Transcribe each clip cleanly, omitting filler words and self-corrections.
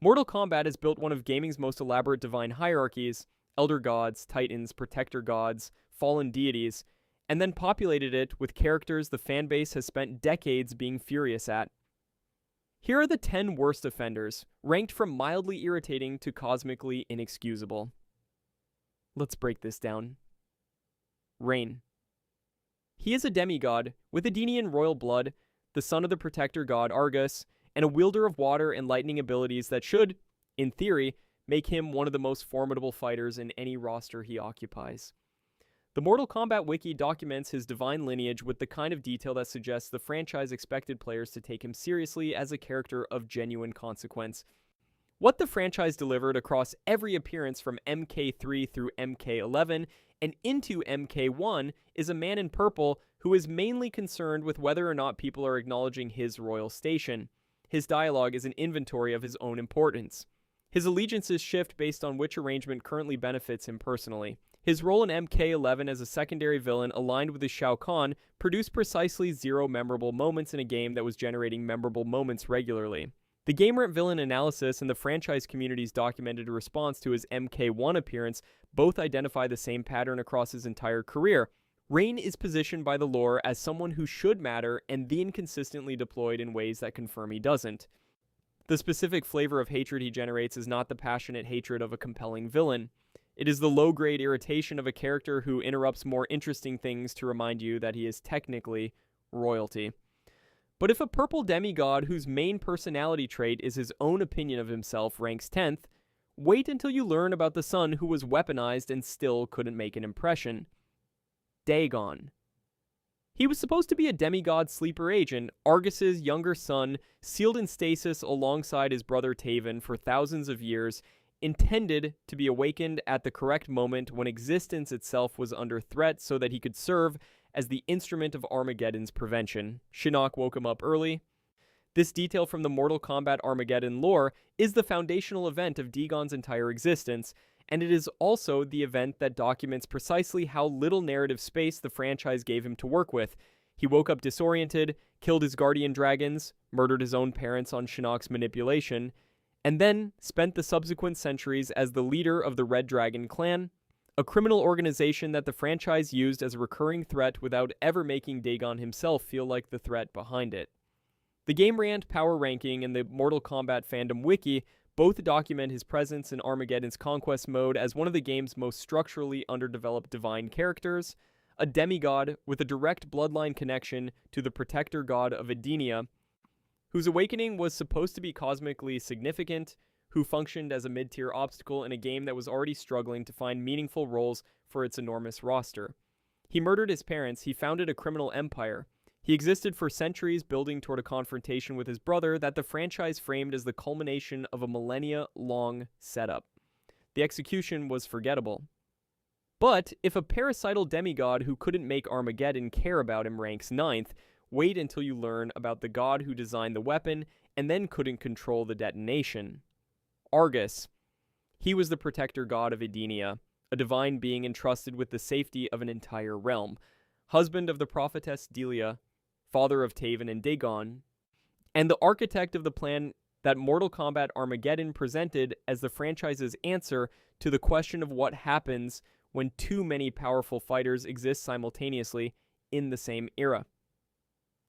Mortal Kombat has built one of gaming's most elaborate divine hierarchies, elder gods, titans, protector gods, fallen deities, and then populated it with characters the fanbase has spent decades being furious at. Here are the 10 worst offenders, ranked from mildly irritating to cosmically inexcusable. Let's break this down. Raiden. He is a demigod with Edenian royal blood, the son of the protector god Argus, and a wielder of water and lightning abilities that should, in theory, make him one of the most formidable fighters in any roster he occupies. The Mortal Kombat wiki documents his divine lineage with the kind of detail that suggests the franchise expected players to take him seriously as a character of genuine consequence. What the franchise delivered across every appearance from MK3 through MK11 and into MK1 is a man in purple who is mainly concerned with whether or not people are acknowledging his royal station. His dialogue is an inventory of his own importance. His allegiances shift based on which arrangement currently benefits him personally. His role in MK11 as a secondary villain aligned with his Shao Kahn produced precisely 0 memorable moments in a game that was generating memorable moments regularly. The GameRant villain analysis and the franchise community's documented response to his MK1 appearance both identify the same pattern across his entire career. Raiden is positioned by the lore as someone who should matter and the inconsistently deployed in ways that confirm he doesn't. The specific flavor of hatred he generates is not the passionate hatred of a compelling villain. It is the low-grade irritation of a character who interrupts more interesting things to remind you that he is technically royalty. But if a purple demigod whose main personality trait is his own opinion of himself ranks 10th, wait until you learn about the son who was weaponized and still couldn't make an impression. Daegon. He was supposed to be a demigod sleeper agent, Argus's younger son, sealed in stasis alongside his brother Taven for thousands of years, intended to be awakened at the correct moment when existence itself was under threat so that he could serve as the instrument of Armageddon's prevention. Shinnok woke him up early. This detail from the Mortal Kombat Armageddon lore is the foundational event of Daegon's entire existence, and it is also the event that documents precisely how little narrative space the franchise gave him to work with. He woke up disoriented, killed his guardian dragons, murdered his own parents on Shinnok's manipulation, and then spent the subsequent centuries as the leader of the Red Dragon clan, a criminal organization that the franchise used as a recurring threat without ever making Daegon himself feel like the threat behind it. The GameRant Power Ranking and the Mortal Kombat Fandom Wiki both document his presence in Armageddon's Conquest mode as one of the game's most structurally underdeveloped divine characters, a demigod with a direct bloodline connection to the protector god of Edenia, whose awakening was supposed to be cosmically significant, who functioned as a mid-tier obstacle in a game that was already struggling to find meaningful roles for its enormous roster. He murdered his parents, he founded a criminal empire. He existed for centuries building toward a confrontation with his brother that the franchise framed as the culmination of a millennia-long setup. The execution was forgettable. But if a parasital demigod who couldn't make Armageddon care about him ranks 9th, wait until you learn about the god who designed the weapon and then couldn't control the detonation. Argus. He was the protector god of Edenia, a divine being entrusted with the safety of an entire realm, husband of the prophetess Delia, father of Taven and Daegon, and the architect of the plan that Mortal Kombat Armageddon presented as the franchise's answer to the question of what happens when too many powerful fighters exist simultaneously in the same era.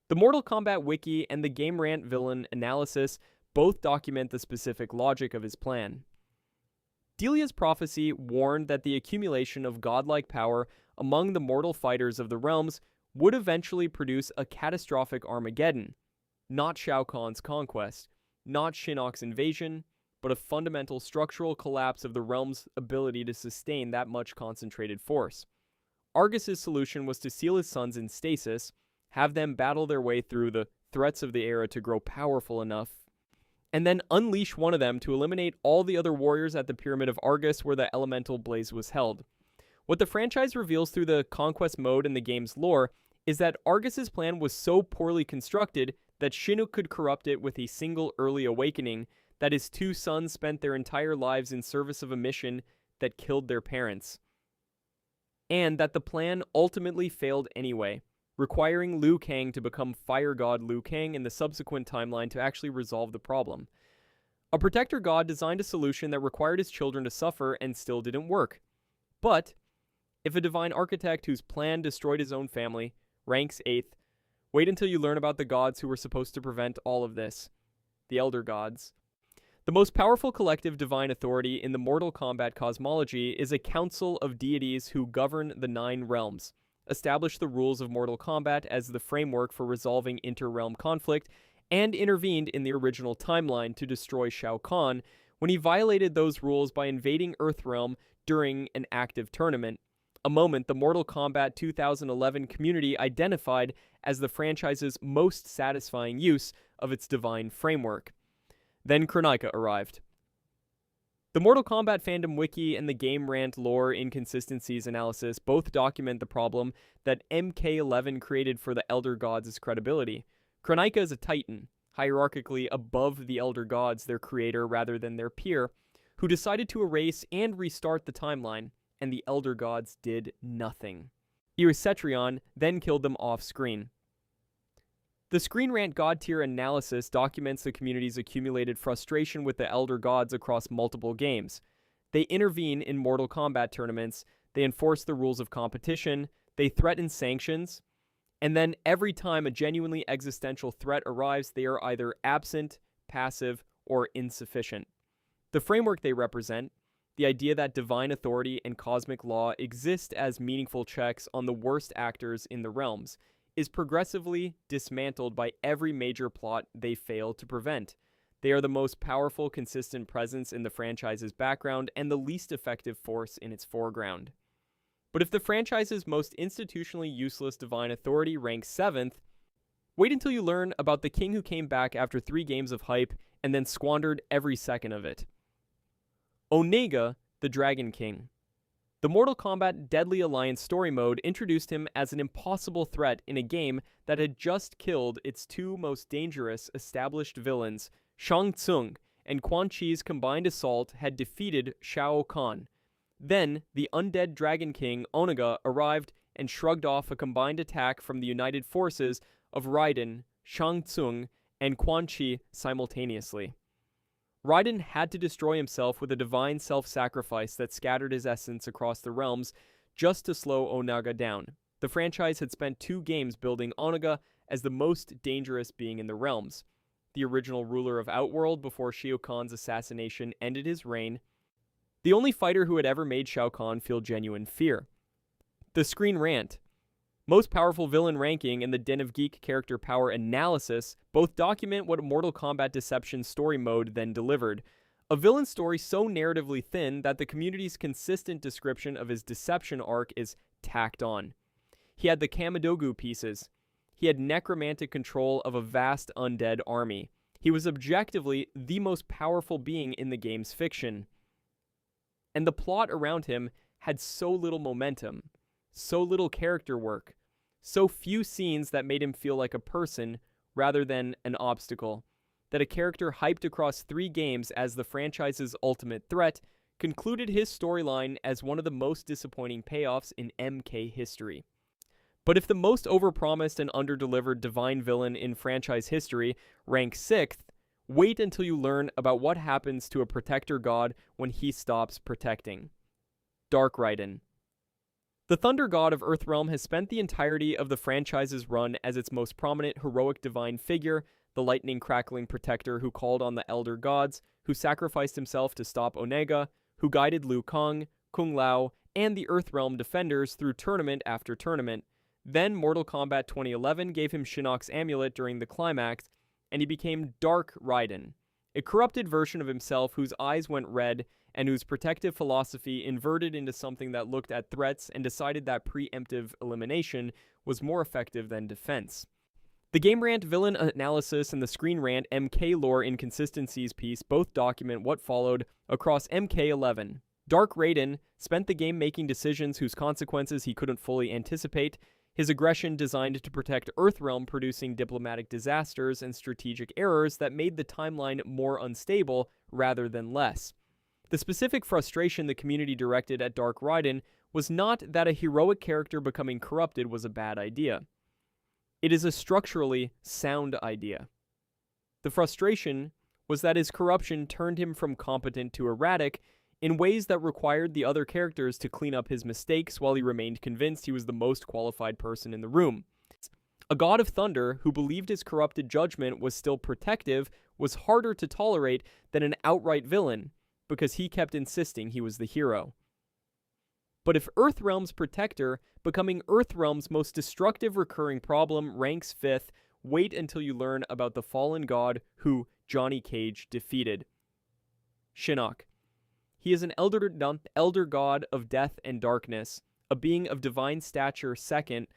The Mortal Kombat wiki and the GameRant villain analysis both document the specific logic of his plan. Delia's prophecy warned that the accumulation of godlike power among the mortal fighters of the realms would eventually produce a catastrophic Armageddon, not Shao Kahn's conquest, not Shinnok's invasion, but a fundamental structural collapse of the realm's ability to sustain that much concentrated force. Argus's solution was to seal his sons in stasis, have them battle their way through the threats of the era to grow powerful enough, and then unleash one of them to eliminate all the other warriors at the Pyramid of Argus where the elemental blaze was held. What the franchise reveals through the conquest mode in the game's lore is that Argus's plan was so poorly constructed that Shinnok could corrupt it with a single early awakening, that his 2 sons spent their entire lives in service of a mission that killed their parents, and that the plan ultimately failed anyway, requiring Liu Kang to become Fire God Liu Kang in the subsequent timeline to actually resolve the problem. A protector god designed a solution that required his children to suffer and still didn't work. But if a divine architect whose plan destroyed his own family ranks 8th, wait until you learn about the gods who were supposed to prevent all of this. The Elder Gods. The most powerful collective divine authority in the Mortal Kombat cosmology is a council of deities who govern the 9 realms, establish the rules of Mortal Kombat as the framework for resolving inter-realm conflict, and intervened in the original timeline to destroy Shao Kahn when he violated those rules by invading Earthrealm during an active tournament, a moment the Mortal Kombat 2011 community identified as the franchise's most satisfying use of its divine framework. Then Kronika arrived. The Mortal Kombat fandom wiki and the Game Rant lore inconsistencies analysis both document the problem that MK11 created for the Elder Gods' credibility. Kronika is a titan, hierarchically above the Elder Gods, their creator rather than their peer, who decided to erase and restart the timeline, and the Elder Gods did nothing. Cetrion then killed them off-screen. The Screen Rant God Tier analysis documents the community's accumulated frustration with the Elder Gods across multiple games. They intervene in Mortal Kombat tournaments, they enforce the rules of competition, they threaten sanctions, and then every time a genuinely existential threat arrives, they are either absent, passive, or insufficient. The framework they represent, the idea that divine authority and cosmic law exist as meaningful checks on the worst actors in the realms, is progressively dismantled by every major plot they fail to prevent. They are the most powerful, consistent presence in the franchise's background and the least effective force in its foreground. But if the franchise's most institutionally useless divine authority ranks 7th, wait until you learn about the king who came back after 3 games of hype and then squandered every second of it. Onaga, the Dragon King. The Mortal Kombat Deadly Alliance story mode introduced him as an impossible threat in a game that had just killed its 2 most dangerous established villains. Shang Tsung and Quan Chi's combined assault had defeated Shao Kahn. Then, the undead Dragon King, Onaga, arrived and shrugged off a combined attack from the united forces of Raiden, Shang Tsung, and Quan Chi simultaneously. Raiden had to destroy himself with a divine self-sacrifice that scattered his essence across the realms just to slow Onaga down. The franchise had spent 2 games building Onaga as the most dangerous being in the realms, the original ruler of Outworld before Shao Kahn's assassination ended his reign, the only fighter who had ever made Shao Kahn feel genuine fear. The Screen Rant. Most powerful villain ranking and the Den of Geek character power analysis both document what Mortal Kombat Deception story mode then delivered. A villain story so narratively thin that the community's consistent description of his deception arc is tacked on. He had the Kamidogu pieces. He had necromantic control of a vast undead army. He was objectively the most powerful being in the game's fiction. And the plot around him had so little momentum, so little character work, so few scenes that made him feel like a person rather than an obstacle, that a character hyped across 3 games as the franchise's ultimate threat concluded his storyline as one of the most disappointing payoffs in MK history. But if the most overpromised and underdelivered divine villain in franchise history ranks 6th, wait until you learn about what happens to a protector god when he stops protecting. Dark Raiden. The Thunder God of Earthrealm has spent the entirety of the franchise's run as its most prominent heroic divine figure, the lightning-crackling protector who called on the Elder Gods, who sacrificed himself to stop Onaga, who guided Liu Kang, Kung Lao, and the Earthrealm defenders through tournament after tournament. Then Mortal Kombat 2011 gave him Shinnok's amulet during the climax, and he became Dark Raiden, a corrupted version of himself whose eyes went red and whose protective philosophy inverted into something that looked at threats and decided that preemptive elimination was more effective than defense. The Game Rant villain analysis and the Screen Rant MK lore inconsistencies piece both document what followed across MK11. Dark Raiden spent the game making decisions whose consequences he couldn't fully anticipate, his aggression designed to protect Earthrealm producing diplomatic disasters and strategic errors that made the timeline more unstable rather than less. The specific frustration the community directed at Dark Raiden was not that a heroic character becoming corrupted was a bad idea. It is a structurally sound idea. The frustration was that his corruption turned him from competent to erratic in ways that required the other characters to clean up his mistakes while he remained convinced he was the most qualified person in the room. A god of thunder who believed his corrupted judgment was still protective was harder to tolerate than an outright villain, because he kept insisting he was the hero. But if Earthrealm's protector, becoming Earthrealm's most destructive recurring problem, ranks 5th, wait until you learn about the fallen god who Johnny Cage defeated. Shinnok. He is an elder god of death and darkness, a being of divine stature second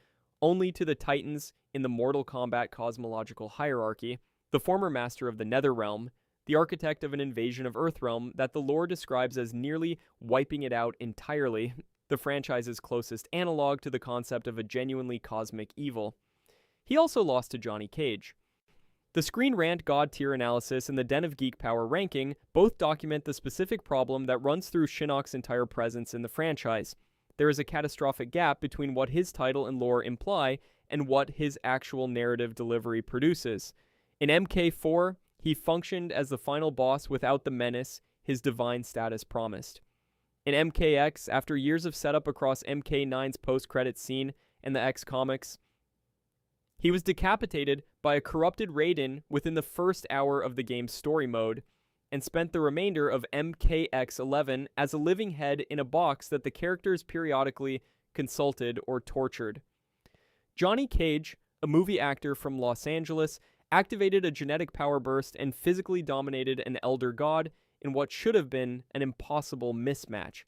only to the Titans in the Mortal Kombat cosmological hierarchy, the former master of the Netherrealm, the architect of an invasion of Earthrealm that the lore describes as nearly wiping it out entirely, the franchise's closest analog to the concept of a genuinely cosmic evil. He also lost to Johnny Cage. The Screen Rant God Tier Analysis and the Den of Geek Power ranking both document the specific problem that runs through Shinnok's entire presence in the franchise. There is a catastrophic gap between what his title and lore imply and what his actual narrative delivery produces. In MK4, he functioned as the final boss without the menace his divine status promised. In MKX, after years of setup across MK9's post-credits scene and the X comics, he was decapitated by a corrupted Raiden within the first hour of the game's story mode, and spent the remainder of MKX11 as a living head in a box that the characters periodically consulted or tortured. Johnny Cage, a movie actor from Los Angeles, activated a genetic power burst and physically dominated an elder god in what should have been an impossible mismatch.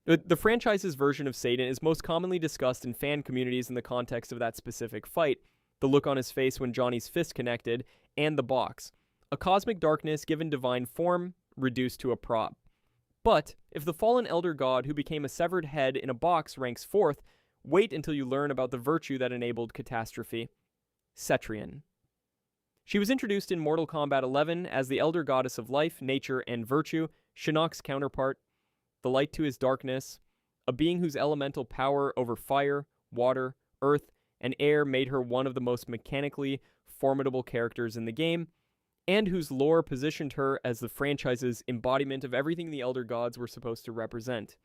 The franchise's version of Satan is most commonly discussed in fan communities in the context of that specific fight, the look on his face when Johnny's fist connected, and the box. A cosmic darkness given divine form, reduced to a prop. But, if the fallen elder god who became a severed head in a box ranks 4th, wait until you learn about the virtue that enabled catastrophe. Cetrion. She was introduced in Mortal Kombat 11 as the elder goddess of life, nature, and virtue, Shinnok's counterpart, the light to his darkness, a being whose elemental power over fire, water, earth, and air made her one of the most mechanically formidable characters in the game, and whose lore positioned her as the franchise's embodiment of everything the Elder Gods were supposed to represent.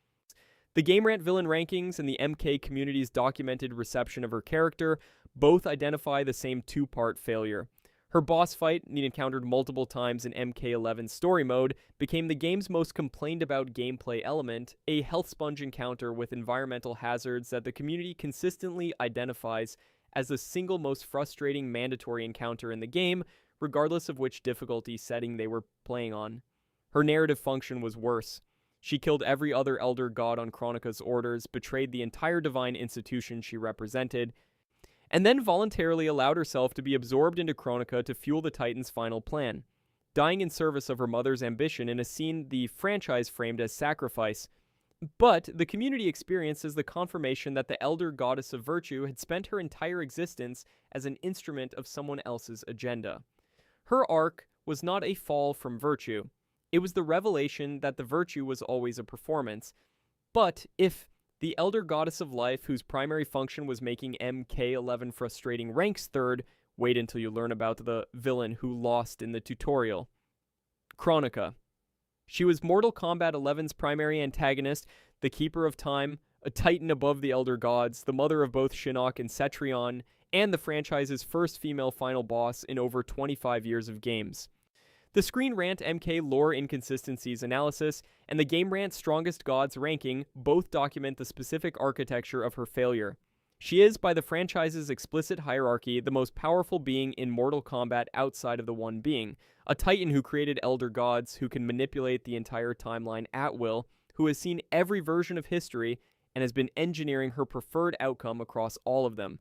The Game Rant villain rankings and the MK community's documented reception of her character both identify the same two-part failure. Her boss fight, encountered multiple times in MK11 story mode, became the game's most complained about gameplay element, a health sponge encounter with environmental hazards that the community consistently identifies as the single most frustrating mandatory encounter in the game, regardless of which difficulty setting they were playing on. Her narrative function was worse. She killed every other elder god on Kronika's orders, betrayed the entire divine institution she represented, and then voluntarily allowed herself to be absorbed into Kronika to fuel the Titan's final plan, dying in service of her mother's ambition in a scene the franchise framed as sacrifice. But the community experienced as the confirmation that the elder goddess of virtue had spent her entire existence as an instrument of someone else's agenda. Her arc was not a fall from virtue. It was the revelation that the virtue was always a performance. But if the elder goddess of life, whose primary function was making MK11 frustrating, ranks 3rd, wait until you learn about the villain who lost in the tutorial. Kronika. She was Mortal Kombat 11's primary antagonist, the Keeper of Time, a titan above the Elder Gods, the mother of both Shinnok and Cetrion, and the franchise's first female final boss in over 25 years of games. The Screen Rant MK lore inconsistencies analysis and the Game Rant Strongest Gods ranking both document the specific architecture of her failure. She is, by the franchise's explicit hierarchy, the most powerful being in Mortal Kombat outside of the One Being, a titan who created elder gods who can manipulate the entire timeline at will, who has seen every version of history and has been engineering her preferred outcome across all of them.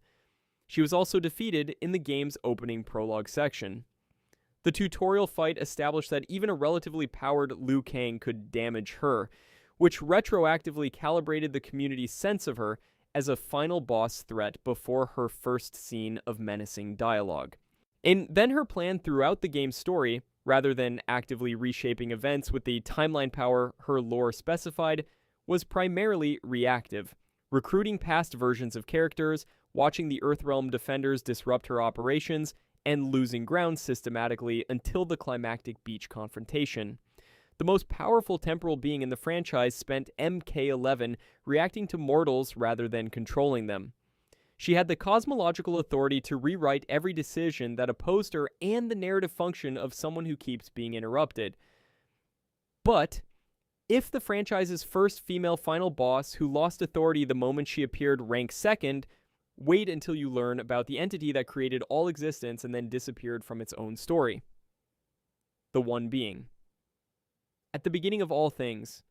She was also defeated in the game's opening prologue section. The tutorial fight established that even a relatively powered Liu Kang could damage her, which retroactively calibrated the community's sense of her as a final boss threat before her first scene of menacing dialogue. And then her plan throughout the game's story, rather than actively reshaping events with the timeline power her lore specified, was primarily reactive, recruiting past versions of characters, watching the Earthrealm defenders disrupt her operations, and losing ground systematically until the climactic beach confrontation. The most powerful temporal being in the franchise spent MK11 reacting to mortals rather than controlling them. She had the cosmological authority to rewrite every decision that opposed her and the narrative function of someone who keeps being interrupted. But if the franchise's first female final boss, who lost authority the moment she appeared, ranks second, wait until you learn about the entity that created all existence and then disappeared from its own story. The One Being. At the beginning of all things,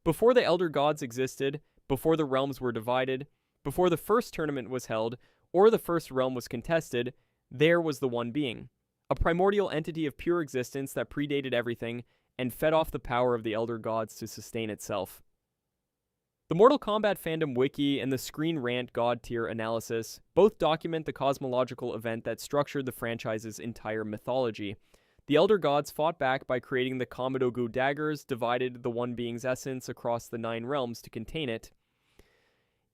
before the Elder Gods existed, before the realms were divided, before the first tournament was held, or the first realm was contested, there was the One Being, a primordial entity of pure existence that predated everything and fed off the power of the Elder Gods to sustain itself. The Mortal Kombat fandom wiki and the Screen Rant God tier analysis both document the cosmological event that structured the franchise's entire mythology. The Elder Gods fought back by creating the Kamidogu daggers, divided the One Being's essence across the 9 realms to contain it,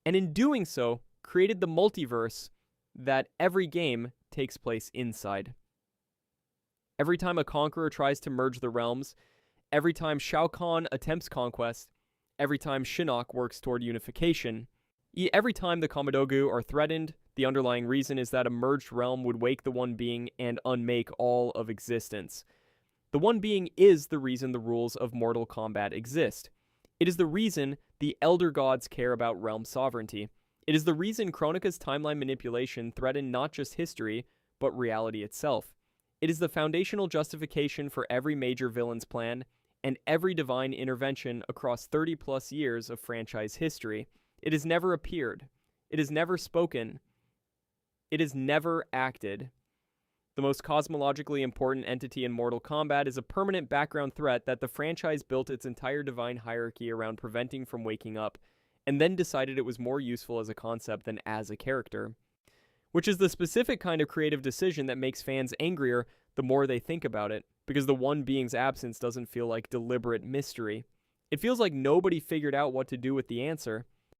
and in doing so, created the multiverse that every game takes place inside. Every time a conqueror tries to merge the realms, every time Shao Kahn attempts conquest, every time Shinnok works toward unification, every time the Kamidogu are threatened, the underlying reason is that a merged realm would wake the One Being and unmake all of existence. The One Being is the reason the rules of Mortal Kombat exist. It is the reason the Elder Gods care about realm sovereignty. It is the reason Kronika's timeline manipulation threatened not just history, but reality itself. It is the foundational justification for every major villain's plan and every divine intervention across 30-plus years of franchise history. It has never appeared. It has never spoken. It has never acted. The most cosmologically important entity in Mortal Kombat is a permanent background threat that the franchise built its entire divine hierarchy around preventing from waking up, and then decided it was more useful as a concept than as a character. Which is the specific kind of creative decision that makes fans angrier the more they think about it, because the One Being's absence doesn't feel like deliberate mystery. It feels like nobody figured out what to do with the answer.